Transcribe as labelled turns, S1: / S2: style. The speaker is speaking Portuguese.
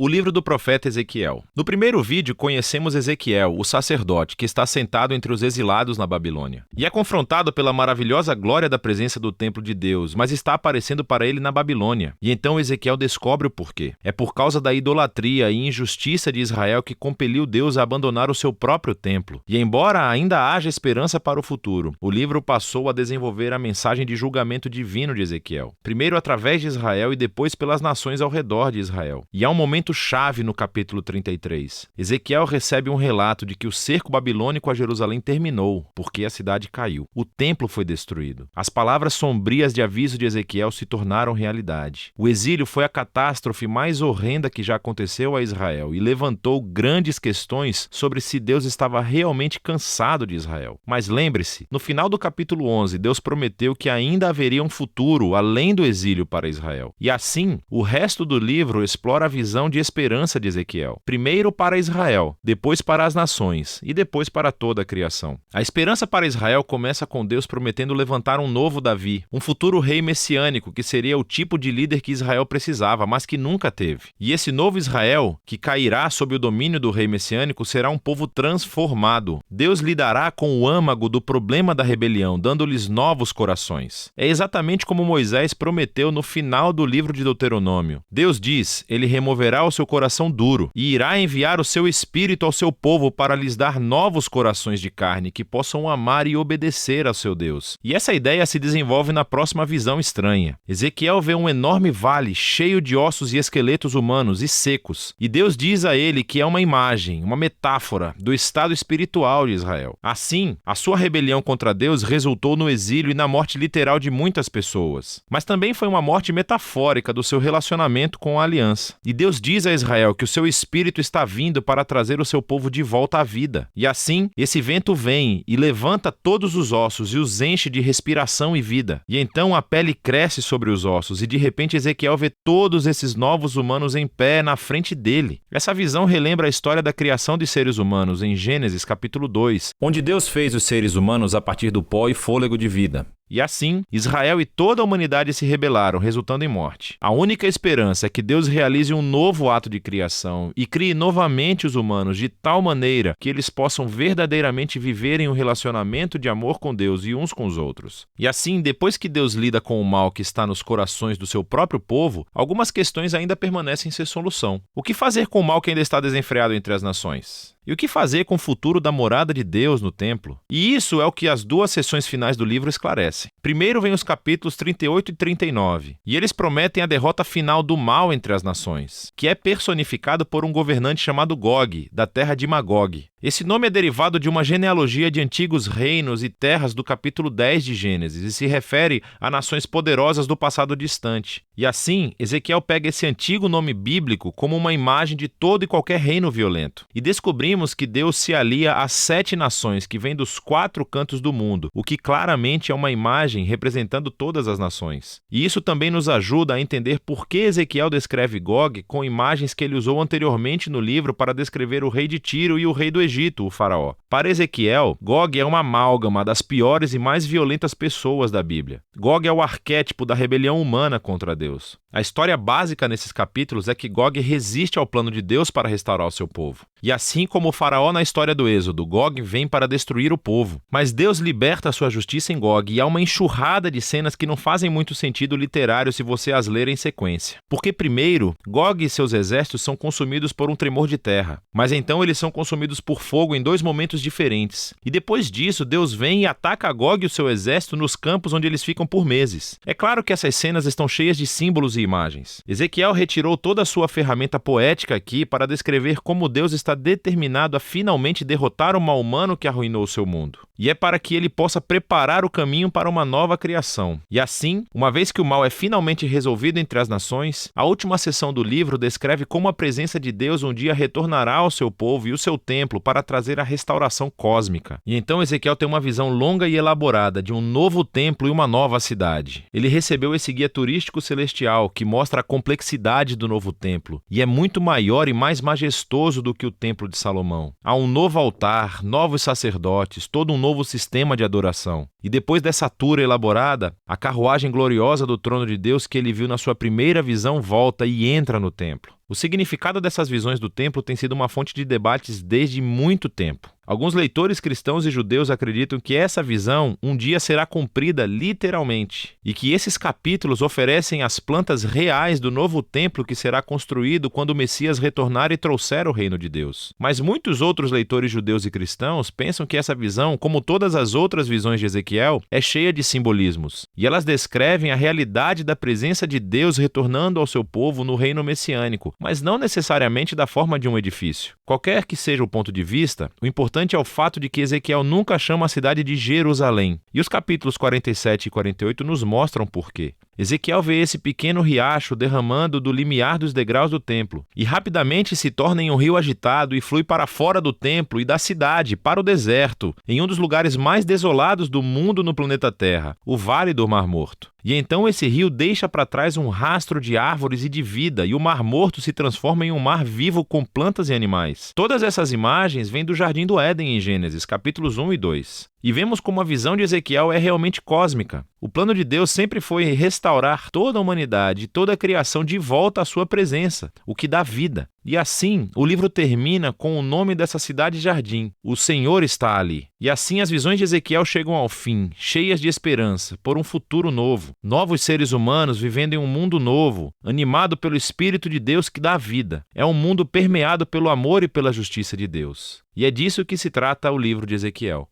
S1: O livro do profeta Ezequiel. No primeiro vídeo, conhecemos Ezequiel, o sacerdote, que está sentado entre os exilados na Babilônia. E é confrontado pela maravilhosa glória da presença do templo de Deus, mas está aparecendo para ele na Babilônia. E então Ezequiel descobre o porquê. É por causa da idolatria e injustiça de Israel que compeliu Deus a abandonar o seu próprio templo. E embora ainda haja esperança para o futuro, o livro passou a desenvolver a mensagem de julgamento divino de Ezequiel. Primeiro através de Israel e depois pelas nações ao redor de Israel. E há um momento chave no capítulo 33. Ezequiel recebe um relato de que o cerco babilônico a Jerusalém terminou, porque a cidade caiu. O templo foi destruído. As palavras sombrias de aviso de Ezequiel se tornaram realidade. O exílio foi a catástrofe mais horrenda que já aconteceu a Israel e levantou grandes questões sobre se Deus estava realmente cansado de Israel. Mas lembre-se, no final do capítulo 11, Deus prometeu que ainda haveria um futuro além do exílio para Israel. E assim, o resto do livro explora a visão de esperança de Ezequiel. Primeiro para Israel, depois para as nações e depois para toda a criação. A esperança para Israel começa com Deus prometendo levantar um novo Davi, um futuro rei messiânico que seria o tipo de líder que Israel precisava, mas que nunca teve. E esse novo Israel, que cairá sob o domínio do rei messiânico, será um povo transformado. Deus lidará com o âmago do problema da rebelião, dando-lhes novos corações. É exatamente como Moisés prometeu no final do livro de Deuteronômio. Deus diz, ele removerá o seu coração duro e irá enviar o seu espírito ao seu povo para lhes dar novos corações de carne que possam amar e obedecer ao seu Deus. E essa ideia se desenvolve na próxima visão estranha. Ezequiel vê um enorme vale cheio de ossos e esqueletos humanos e secos. E Deus diz a ele que é uma imagem, uma metáfora do estado espiritual de Israel. Assim, a sua rebelião contra Deus resultou no exílio e na morte literal de muitas pessoas. Mas também foi uma morte metafórica do seu relacionamento com a aliança. E Deus diz a Israel que o seu espírito está vindo para trazer o seu povo de volta à vida. E assim, esse vento vem e levanta todos os ossos e os enche de respiração e vida. E então a pele cresce sobre os ossos e de repente Ezequiel vê todos esses novos humanos em pé na frente dele. Essa visão relembra a história da criação de seres humanos em Gênesis capítulo 2, onde Deus fez os seres humanos a partir do pó e fôlego de vida. E assim, Israel e toda a humanidade se rebelaram, resultando em morte. A única esperança é que Deus realize um novo ato de criação e crie novamente os humanos de tal maneira que eles possam verdadeiramente viver em um relacionamento de amor com Deus e uns com os outros. E assim, depois que Deus lida com o mal que está nos corações do seu próprio povo, algumas questões ainda permanecem sem solução. O que fazer com o mal que ainda está desenfreado entre as nações? E o que fazer com o futuro da morada de Deus no templo? E isso é o que as duas sessões finais do livro esclarecem. Primeiro vem os capítulos 38 e 39, e eles prometem a derrota final do mal entre as nações, que é personificado por um governante chamado Gog, da terra de Magog. Esse nome é derivado de uma genealogia de antigos reinos e terras do capítulo 10 de Gênesis e se refere a nações poderosas do passado distante. E assim, Ezequiel pega esse antigo nome bíblico como uma imagem de todo e qualquer reino violento. E descobrimos que Deus se alia às 7 nações que vêm dos 4 cantos do mundo, o que claramente é uma imagem representando todas as nações. E isso também nos ajuda a entender por que Ezequiel descreve Gog com imagens que ele usou anteriormente no livro para descrever o rei de Tiro e o rei do Egito, o faraó. Para Ezequiel, Gog é uma amálgama das piores e mais violentas pessoas da Bíblia. Gog é o arquétipo da rebelião humana contra Deus. A história básica nesses capítulos é que Gog resiste ao plano de Deus para restaurar o seu povo. E assim como o faraó na história do Êxodo, Gog vem para destruir o povo. Mas Deus liberta a sua justiça em Gog e há uma enxurrada de cenas que não fazem muito sentido literário se você as ler em sequência. Porque primeiro, Gog e seus exércitos são consumidos por um tremor de terra. Mas então eles são consumidos por fogo em 2 momentos diferentes. E depois disso, Deus vem e ataca Gog e o seu exército nos campos onde eles ficam por meses. É claro que essas cenas estão cheias de símbolos e imagens. Ezequiel retirou toda a sua ferramenta poética aqui para descrever como Deus está determinado a finalmente derrotar o mal humano que arruinou o seu mundo. E é para que ele possa preparar o caminho para uma nova criação. E assim, uma vez que o mal é finalmente resolvido entre as nações, a última seção do livro descreve como a presença de Deus um dia retornará ao seu povo e o seu templo para trazer a restauração cósmica. E então Ezequiel tem uma visão longa e elaborada de um novo templo e uma nova cidade. Ele recebeu esse guia turístico celestial que mostra a complexidade do novo templo e é muito maior e mais majestoso do que o templo de Salomão. Há um novo altar, novos sacerdotes, todo um novo sistema de adoração. E depois dessa tour elaborada, a carruagem gloriosa do trono de Deus que ele viu na sua primeira visão volta e entra no templo. O significado dessas visões do templo tem sido uma fonte de debates desde muito tempo. Alguns leitores cristãos e judeus acreditam que essa visão um dia será cumprida literalmente e que esses capítulos oferecem as plantas reais do novo templo que será construído quando o Messias retornar e trouxer o reino de Deus. Mas muitos outros leitores judeus e cristãos pensam que essa visão, como todas as outras visões de Ezequiel, é cheia de simbolismos e elas descrevem a realidade da presença de Deus retornando ao seu povo no reino messiânico, mas não necessariamente da forma de um edifício. Qualquer que seja o ponto de vista, o importante é o fato de que Ezequiel nunca chama a cidade de Jerusalém. E os capítulos 47 e 48 nos mostram por quê. Ezequiel vê esse pequeno riacho derramando do limiar dos degraus do templo e rapidamente se torna em um rio agitado e flui para fora do templo e da cidade, para o deserto, em um dos lugares mais desolados do mundo no planeta Terra, o Vale do Mar Morto. E então esse rio deixa para trás um rastro de árvores e de vida, e o Mar Morto se transforma em um mar vivo com plantas e animais. Todas essas imagens vêm do Jardim do Éden em Gênesis, capítulos 1 e 2. E vemos como a visão de Ezequiel é realmente cósmica. O plano de Deus sempre foi restaurar toda a humanidade e toda a criação de volta à sua presença, o que dá vida. E assim, o livro termina com o nome dessa cidade-jardim. O Senhor está ali. E assim as visões de Ezequiel chegam ao fim, cheias de esperança, por um futuro novo. Novos seres humanos vivendo em um mundo novo, animado pelo Espírito de Deus que dá vida. É um mundo permeado pelo amor e pela justiça de Deus. E é disso que se trata o livro de Ezequiel.